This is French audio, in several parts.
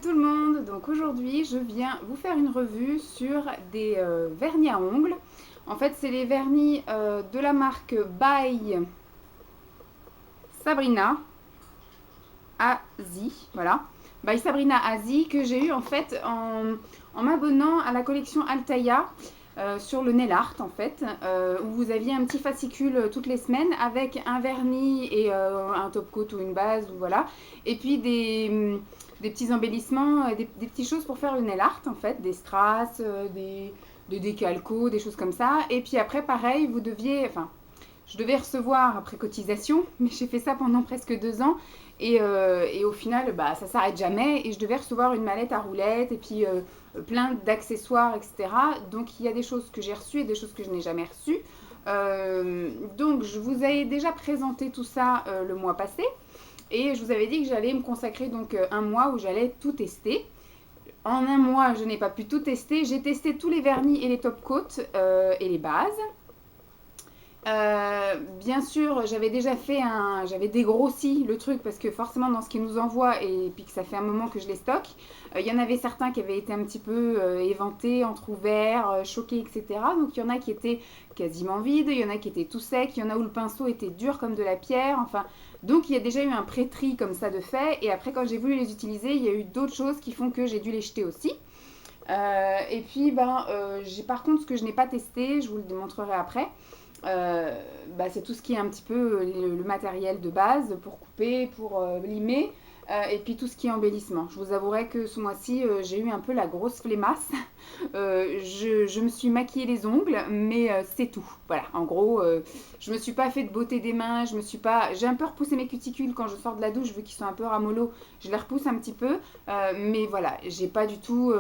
tout le monde, donc aujourd'hui je viens vous faire une revue sur des vernis à ongles. En fait c'est les vernis de la marque by Sabrina Asie, voilà. By Sabrina Asie que j'ai eu en fait en m'abonnant à la collection Altaïa sur le nail art en fait, où vous aviez un petit fascicule toutes les semaines avec un vernis et un top coat ou une base, ou voilà. Et puis des petits embellissements, des petites choses pour faire le nail art en fait, des strass, des décalcos, des choses comme ça. Et puis après pareil, vous deviez, enfin je devais recevoir après cotisation, mais j'ai fait ça pendant presque 2 ans. Et au final, bah, ça s'arrête jamais. Et je devais recevoir une mallette à roulettes et puis plein d'accessoires, etc. Donc il y a des choses que j'ai reçues et des choses que je n'ai jamais reçues. Donc je vous ai déjà présenté tout ça le mois passé. Et je vous avais dit que j'allais me consacrer donc un mois où j'allais tout tester. En un mois, je n'ai pas pu tout tester. J'ai testé tous les vernis et les top coats et les bases. Bien sûr, j'avais dégrossi le truc parce que forcément dans ce qu'ils nous envoient et puis que ça fait un moment que je les stocke, il y en avait certains qui avaient été un petit peu éventés, entrouverts, choqués, etc. Donc il y en a qui étaient quasiment vides, il y en a qui étaient tout secs, il y en a où le pinceau était dur comme de la pierre, enfin. Donc il y a déjà eu un pré-tri comme ça de fait, et après quand j'ai voulu les utiliser, il y a eu d'autres choses qui font que j'ai dû les jeter aussi. Et puis j'ai par contre ce que je n'ai pas testé, je vous le démontrerai après. Euh, c'est tout ce qui est un petit peu le matériel de base pour couper, pour limer, et puis tout ce qui est embellissement. Je vous avouerai que ce mois-ci, j'ai eu un peu la grosse flemmasse. Je me suis maquillé les ongles, mais c'est tout. Voilà, en gros, je me suis pas fait de beauté des mains, j'ai un peu repoussé mes cuticules quand je sors de la douche, vu qu'ils sont un peu ramollos, je les repousse un petit peu, mais voilà, j'ai pas du tout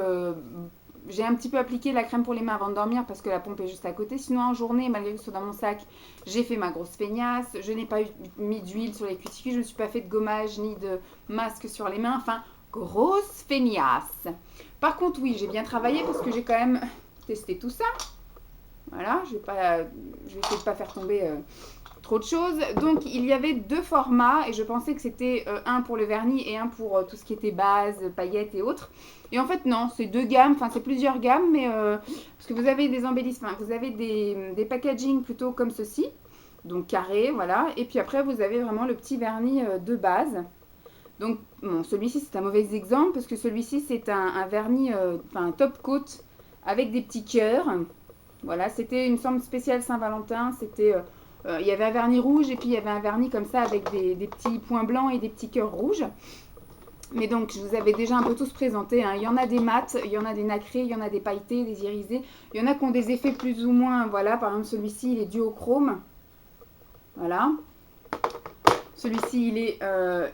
j'ai un petit peu appliqué la crème pour les mains avant de dormir parce que la pompe est juste à côté. Sinon, en journée, malgré que ce soit dans mon sac, j'ai fait ma grosse feignasse. Je n'ai pas mis d'huile sur les cuticules. Je ne me suis pas fait de gommage ni de masque sur les mains. Enfin, grosse feignasse. Par contre, oui, j'ai bien travaillé parce que j'ai quand même testé tout ça. Voilà, je vais essayer de ne pas faire tomber trop de choses. Donc il y avait deux formats et je pensais que c'était un pour le vernis et un pour tout ce qui était base, paillettes et autres. Et en fait non, c'est deux gammes, enfin c'est plusieurs gammes, mais parce que vous avez des embellissements, vous avez des packaging plutôt comme ceci, donc carré, voilà. Et puis après vous avez vraiment le petit vernis de base. Donc bon, celui-ci c'est un mauvais exemple parce que celui-ci c'est un vernis, un top coat avec des petits cœurs. Voilà, c'était une forme spéciale Saint-Valentin. Il y avait un vernis rouge et puis il y avait un vernis comme ça avec des petits points blancs et des petits cœurs rouges. Mais donc, je vous avais déjà un peu tous présenté, hein. Il y en a des mats, il y en a des nacrés, il y en a des pailletés, des irisés. Il y en a qui ont des effets plus ou moins. Voilà, par exemple, celui-ci, il est duochrome. Voilà. Celui-ci, il est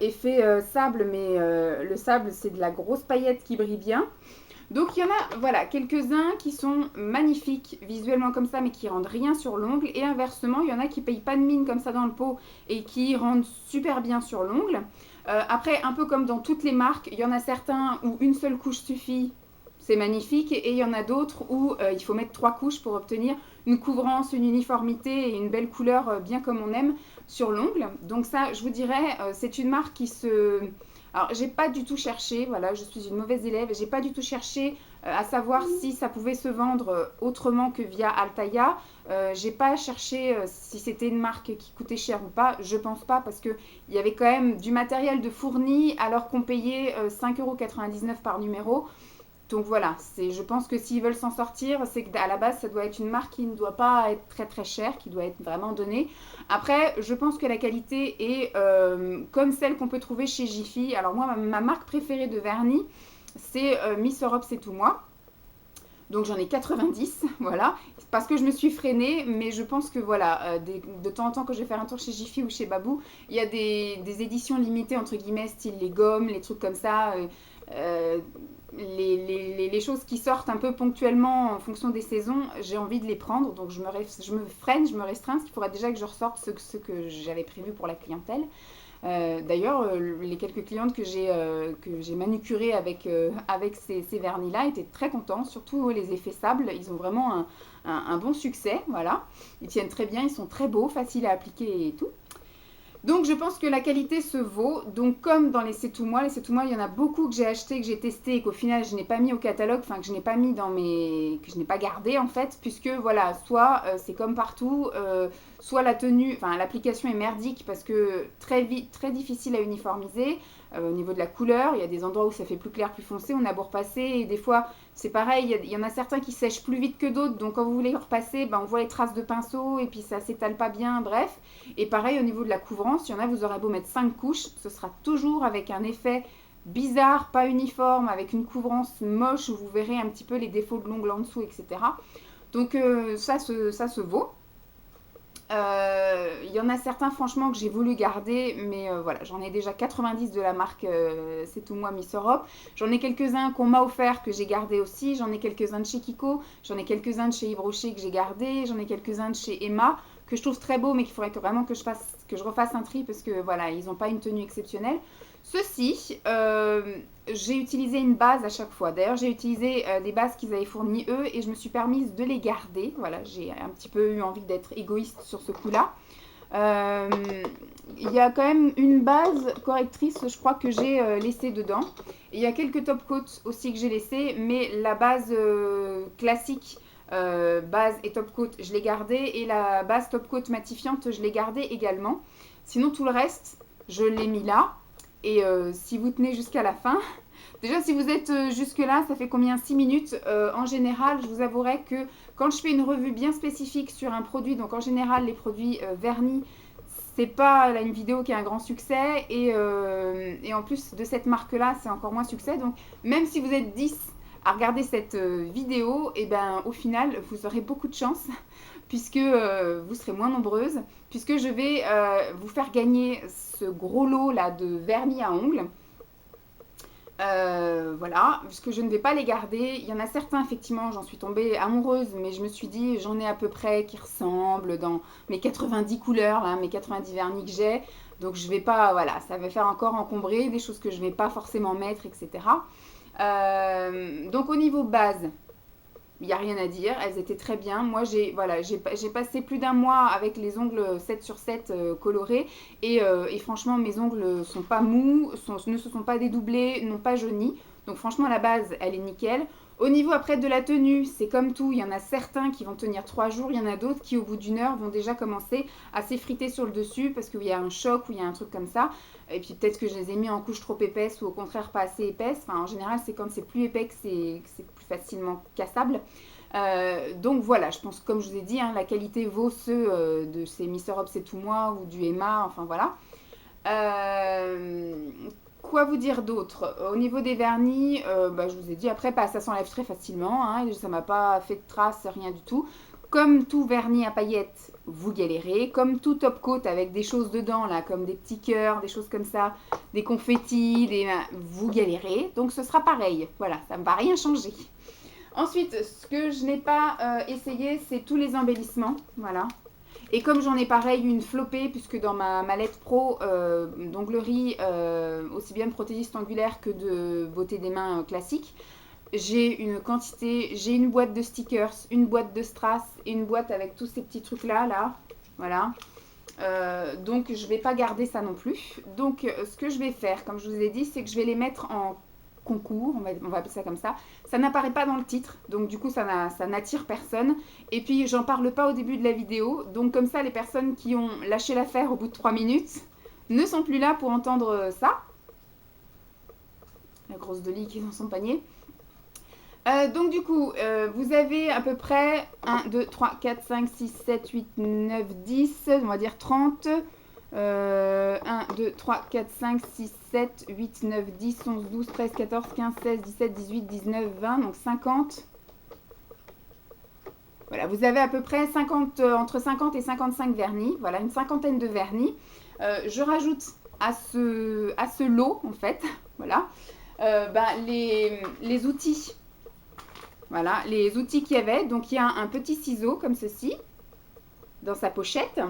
effet sable, mais le sable, c'est de la grosse paillette qui brille bien. Donc il y en a, voilà, quelques-uns qui sont magnifiques visuellement comme ça, mais qui rendent rien sur l'ongle. Et inversement, il y en a qui payent pas de mine comme ça dans le pot et qui rendent super bien sur l'ongle. Après, un peu comme dans toutes les marques, il y en a certains où une seule couche suffit, c'est magnifique. Et il y en a d'autres où il faut mettre 3 couches pour obtenir une couvrance, une uniformité et une belle couleur bien comme on aime sur l'ongle. Donc ça, je vous dirais, c'est une marque qui se... Alors, j'ai pas du tout cherché, voilà, je suis une mauvaise élève, j'ai pas du tout cherché à savoir si ça pouvait se vendre autrement que via Altaïa. J'ai pas cherché si c'était une marque qui coûtait cher ou pas, je pense pas, parce qu'il y avait quand même du matériel de fourni alors qu'on payait 5,99 € par numéro. Donc voilà, je pense que s'ils veulent s'en sortir, c'est qu'à la base, ça doit être une marque qui ne doit pas être très très chère, qui doit être vraiment donnée. Après, je pense que la qualité est comme celle qu'on peut trouver chez Jiffy. Alors moi, ma marque préférée de vernis, c'est Miss Europe, c'est tout moi. Donc j'en ai 90, voilà, parce que je me suis freinée, mais je pense que voilà, de temps en temps quand je vais faire un tour chez Jiffy ou chez Babou, il y a des éditions limitées, entre guillemets, style les gommes, les trucs comme ça, euh, les choses qui sortent un peu ponctuellement en fonction des saisons, j'ai envie de les prendre, donc je me freine, je me restreins, parce qu'il faudra déjà que je ressorte ce que j'avais prévu pour la clientèle. D'ailleurs, les quelques clientes que j'ai manucurées avec ces vernis-là étaient très contents, surtout les effets sable, ils ont vraiment un bon succès, voilà. Ils tiennent très bien, ils sont très beaux, faciles à appliquer et tout. Donc je pense que la qualité se vaut. Donc comme dans les C'est tout moi, il y en a beaucoup que j'ai acheté, que j'ai testé et qu'au final je n'ai pas mis au catalogue, enfin que je n'ai pas mis dans mes... que je n'ai pas gardé en fait, puisque voilà, soit c'est comme partout, soit la tenue, enfin l'application est merdique parce que très vite, très difficile à uniformiser. Au niveau de la couleur, il y a des endroits où ça fait plus clair, plus foncé, on a beau repasser et des fois c'est pareil, il y en a certains qui sèchent plus vite que d'autres, donc quand vous voulez repasser, ben, on voit les traces de pinceau et puis ça s'étale pas bien, bref. Et pareil au niveau de la couvrance, il y en a, vous aurez beau mettre 5 couches, ce sera toujours avec un effet bizarre, pas uniforme, avec une couvrance moche où vous verrez un petit peu les défauts de l'ongle en dessous, etc. Donc ça se vaut. Il y en a certains franchement que j'ai voulu garder, mais voilà, j'en ai déjà 90 de la marque C'est tout moi Miss Europe. J'en ai quelques-uns qu'on m'a offert que j'ai gardé aussi, j'en ai quelques-uns de chez Kiko, j'en ai quelques-uns de chez Yves Rocher que j'ai gardé, j'en ai quelques-uns de chez Emma que je trouve très beau mais qu'il faudrait vraiment que je refasse un tri parce que voilà, ils n'ont pas une tenue exceptionnelle. Ceci, j'ai utilisé une base à chaque fois. D'ailleurs, j'ai utilisé des bases qu'ils avaient fournies eux et je me suis permise de les garder. Voilà, j'ai un petit peu eu envie d'être égoïste sur ce coup-là. Euh, Il y a quand même une base correctrice, je crois que j'ai laissé dedans. Et il y a quelques top coats aussi que j'ai laissé, mais la base classique, base et top coat, je l'ai gardée. Et la base top coat matifiante, je l'ai gardée également. Sinon, tout le reste, je l'ai mis là. Et si vous tenez jusqu'à la fin, déjà si vous êtes jusque là, ça fait combien? 6 minutes. En général, je vous avouerai que quand je fais une revue bien spécifique sur un produit, donc en général les produits vernis, c'est pas là, une vidéo qui a un grand succès et en plus de cette marque là c'est encore moins succès, donc même si vous êtes 10 à regarder cette vidéo, et ben au final vous aurez beaucoup de chance puisque vous serez moins nombreuses, puisque je vais vous faire gagner ce gros lot là de vernis à ongles. Voilà, puisque je ne vais pas les garder. Il y en a certains, effectivement, j'en suis tombée amoureuse, mais je me suis dit, j'en ai à peu près qui ressemblent dans mes 90 couleurs, là, mes 90 vernis que j'ai. Donc je vais pas, voilà, ça va faire encore encombrer, des choses que je vais pas forcément mettre, etc. Donc au niveau base, il n'y a rien à dire, elles étaient très bien. Moi, j'ai passé plus d'un mois avec les ongles 7 sur 7 colorés et franchement, mes ongles sont pas mous, ne se sont pas dédoublés, n'ont pas jauni. Donc franchement, la base, elle est nickel. Au niveau après de la tenue, c'est comme tout, il y en a certains qui vont tenir 3 jours, il y en a d'autres qui au bout d'une heure vont déjà commencer à s'effriter sur le dessus parce qu'il y a un choc ou il y a un truc comme ça. Et puis peut-être que je les ai mis en couche trop épaisse ou au contraire pas assez épaisse. Enfin, en général, c'est quand c'est plus épais que c'est plus facilement cassable. Donc voilà, je pense comme je vous ai dit, hein, la qualité vaut ceux de ces Miss Europe C'est tout moi ou du Emma, enfin voilà. Euh, Quoi vous dire d'autre? Au niveau des vernis, je vous ai dit, après, ça s'enlève très facilement, hein, ça m'a pas fait de traces, rien du tout. Comme tout vernis à paillettes, vous galérez. Comme tout top coat avec des choses dedans, là, comme des petits cœurs, des choses comme ça, des confettis, vous galérez. Donc ce sera pareil. Voilà, ça ne va rien changer. Ensuite, ce que je n'ai pas essayé, c'est tous les embellissements. Voilà. Et comme j'en ai pareil une flopée, puisque dans ma mallette pro d'onglerie, aussi bien de prothésiste angulaire que de beauté des mains classique, j'ai une boîte de stickers, une boîte de strass et une boîte avec tous ces petits trucs là, voilà. Donc je vais pas garder ça non plus. Donc ce que je vais faire, comme je vous ai dit, c'est que je vais les mettre en concours, on va appeler ça comme ça. Ça n'apparaît pas dans le titre, donc du coup ça n'attire personne. Et puis j'en parle pas au début de la vidéo, donc comme ça les personnes qui ont lâché l'affaire au bout de 3 minutes ne sont plus là pour entendre ça. La grosse Dolly qui est dans son panier. Donc du coup, vous avez à peu près 1, 2, 3, 4, 5, 6, 7, 8, 9, 10, on va dire 30. 1, 2, 3, 4, 5, 6, 7, 8, 9, 10, 11, 12, 13, 14, 15, 16, 17, 18, 19, 20, donc 50. Voilà, vous avez à peu près 50, entre 50 et 55 vernis. Voilà, une cinquantaine de vernis. Je rajoute à ce lot, en fait, voilà, les outils. Voilà, les outils qu'il y avait. Donc, il y a un petit ciseau comme ceci dans sa pochette.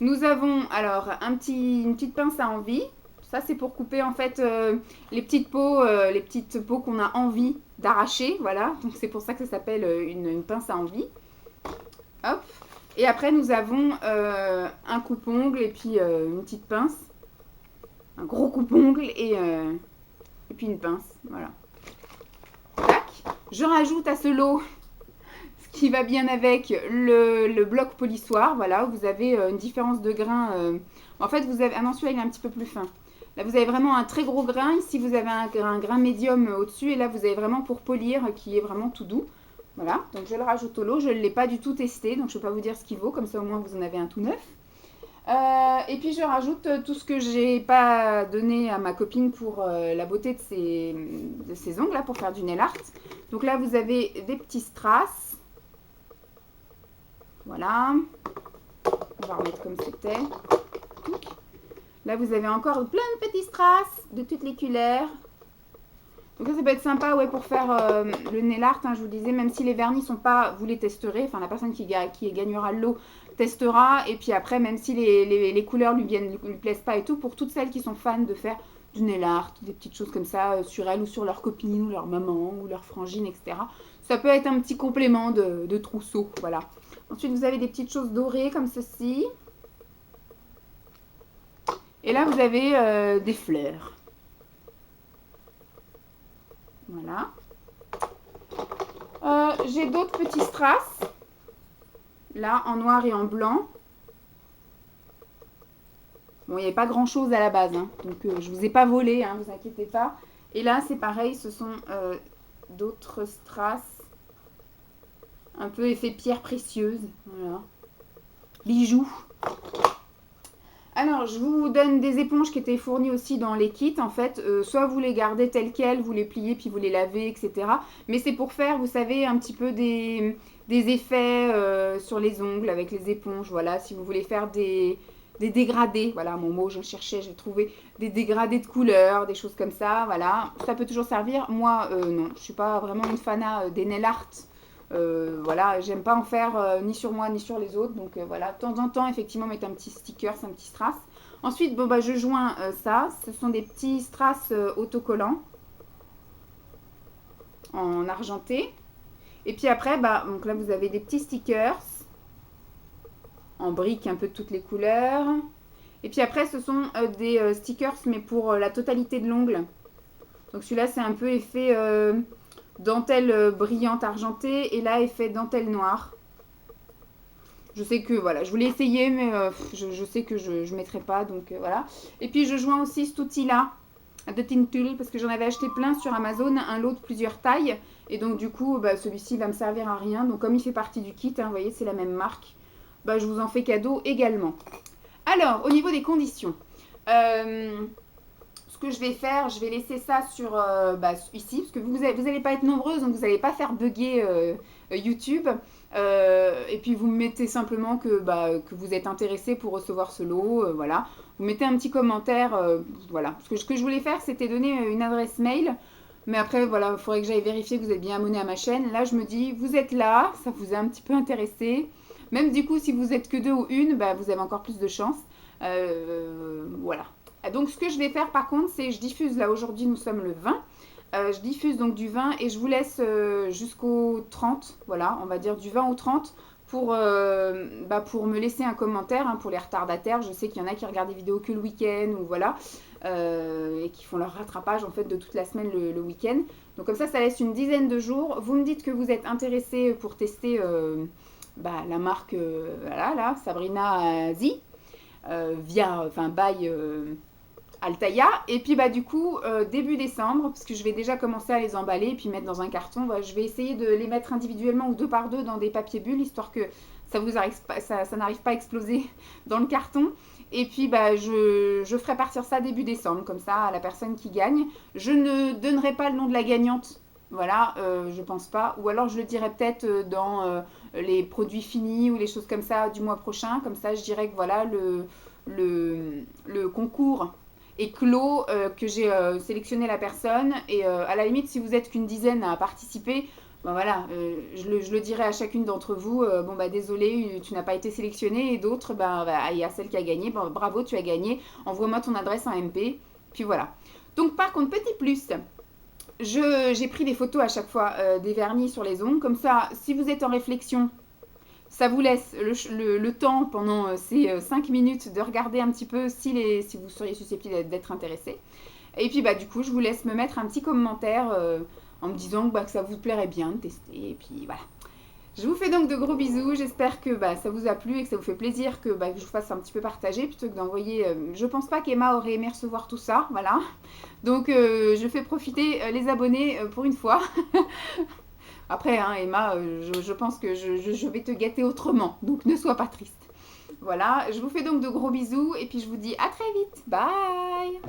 Nous avons alors une petite pince à envie. Ça, c'est pour couper en fait les petites peaux qu'on a envie d'arracher. Voilà, donc c'est pour ça que ça s'appelle une pince à envie. Hop. Et après, nous avons un coupe-ongle et puis une petite pince. Un gros coupe-ongle et puis une pince. Voilà. Tac. Je rajoute à ce lot ce qui va bien avec le bloc polissoir. Voilà, vous avez une différence de grain. En fait, vous avez. Ah non, celui-là, il est un petit peu plus fin. Là, vous avez vraiment un très gros grain. Ici, vous avez un grain médium au-dessus. Et là, vous avez vraiment pour polir qui est vraiment tout doux. Voilà, donc je le rajoute au lot. Je ne l'ai pas du tout testé, donc je ne peux pas vous dire ce qu'il vaut. Comme ça, au moins, vous en avez un tout neuf. Et puis, je rajoute tout ce que j'ai pas donné à ma copine pour la beauté de ses ongles, là, pour faire du nail art. Donc là, vous avez des petits strass. Voilà. On va remettre comme c'était. Là, vous avez encore plein de petits strass de toutes les couleurs. Donc ça peut être sympa ouais, pour faire le nail art, hein, je vous disais, même si les vernis sont pas, vous les testerez, enfin la personne qui gagnera le lot testera, et puis après, même si les couleurs lui plaisent pas et tout, pour toutes celles qui sont fans de faire du nail art, des petites choses comme ça sur elles ou sur leur copine ou leur maman ou leur frangine, etc. Ça peut être un petit complément de trousseau, voilà. Ensuite, vous avez des petites choses dorées comme ceci. Et là, vous avez des fleurs. Voilà. J'ai d'autres petits strass. Là, en noir et en blanc. Bon, il n'y avait pas grand chose à la base, hein, donc je ne vous ai pas volé, hein, vous inquiétez pas. Et là, c'est pareil, ce sont d'autres strass. Un peu effet pierre précieuse. Voilà. Bijoux. Alors, je vous donne des éponges qui étaient fournies aussi dans les kits. En fait, soit vous les gardez telles quelles, vous les pliez puis vous les lavez, etc. Mais c'est pour faire, vous savez, un petit peu des effets sur les ongles avec les éponges. Voilà, si vous voulez faire des dégradés. Voilà, mon mot, je cherchais, j'ai trouvé des dégradés de couleurs, des choses comme ça. Voilà, ça peut toujours servir. Moi, non, je suis pas vraiment une fanat des nail art. Voilà, j'aime pas en faire ni sur moi ni sur les autres. Donc voilà, de temps en temps, effectivement, mettre un petit sticker, c'est un petit strass. Ensuite, bon, bah, je joins ça. Ce sont des petits strass autocollants en argenté. Et puis après, bah, donc là, vous avez des petits stickers en briques un peu de toutes les couleurs. Et puis après, ce sont des stickers, mais pour la totalité de l'ongle. Donc celui-là, c'est un peu effet dentelle brillante argentée. Et là, effet dentelle noire. Je sais que, voilà, je voulais essayer, mais je sais que je ne mettrai pas, donc voilà. Et puis, je joins aussi cet outil-là de Tintul, parce que j'en avais acheté plein sur Amazon, un lot de plusieurs tailles. Et donc, du coup, bah, celui-ci va me servir à rien. Donc, comme il fait partie du kit, hein, vous voyez, c'est la même marque, bah, je vous en fais cadeau également. Alors, au niveau des conditions, ce que je vais faire, je vais laisser ça sur ici, parce que vous n'allez pas être nombreuses, donc vous n'allez pas faire bugger YouTube. Et puis vous me mettez simplement que vous êtes intéressé pour recevoir ce lot, voilà. Vous mettez un petit commentaire, voilà. Parce que ce que je voulais faire, c'était donner une adresse mail. Mais après, voilà, il faudrait que j'aille vérifier que vous êtes bien abonné à ma chaîne. Là, je me dis, vous êtes là, ça vous a un petit peu intéressé. Même du coup, si vous êtes que deux ou une, bah, vous avez encore plus de chance. Voilà. Donc, ce que je vais faire, par contre, c'est je diffuse, là, aujourd'hui, nous sommes le 20. Je diffuse donc du 20 et je vous laisse jusqu'au 30, voilà, on va dire du 20 au 30 pour me laisser un commentaire hein, pour les retardataires. Je sais qu'il y en a qui regardent des vidéos que le week-end ou voilà, et qui font leur rattrapage en fait de toute la semaine le week-end. Donc comme ça laisse une dizaine de jours. Vous me dites que vous êtes intéressé pour tester la marque voilà, là, Sabrina Z by Altaïa. Et puis bah du coup début décembre, parce que je vais déjà commencer à les emballer et puis mettre dans un carton, je vais essayer de les mettre individuellement ou deux par deux dans des papiers bulles, histoire que ça n'arrive pas à exploser dans le carton. Et puis bah je ferai partir ça début décembre, comme ça à la personne qui gagne. Je ne donnerai pas le nom de la gagnante, voilà, je pense pas. Ou alors je le dirai peut-être dans les produits finis ou les choses comme ça du mois prochain. Comme ça je dirais que voilà le concours et clos, que j'ai sélectionné la personne. Et à la limite, si vous êtes qu'une dizaine à participer, ben voilà, je le dirai à chacune d'entre vous, bon bah désolé, tu n'as pas été sélectionné. Et d'autres, il y a celle qui a gagné, bon, bravo, tu as gagné, envoie-moi ton adresse en MP. Puis voilà. Donc par contre, petit plus, j'ai pris des photos à chaque fois des vernis sur les ongles. Comme ça, si vous êtes en réflexion, Ça vous laisse le temps pendant ces 5 minutes de regarder un petit peu si vous seriez susceptible d'être intéressé. Et puis bah du coup, je vous laisse me mettre un petit commentaire en me disant que ça vous plairait bien de tester. Et puis voilà. Je vous fais donc de gros bisous. J'espère que ça vous a plu et que ça vous fait plaisir que je vous fasse un petit peu partager plutôt que d'envoyer. Je pense pas qu'Emma aurait aimé recevoir tout ça, voilà. Donc je fais profiter les abonnés pour une fois. Après, hein, Emma, je pense que je vais te gâter autrement, donc ne sois pas triste. Voilà, je vous fais donc de gros bisous et puis je vous dis à très vite. Bye!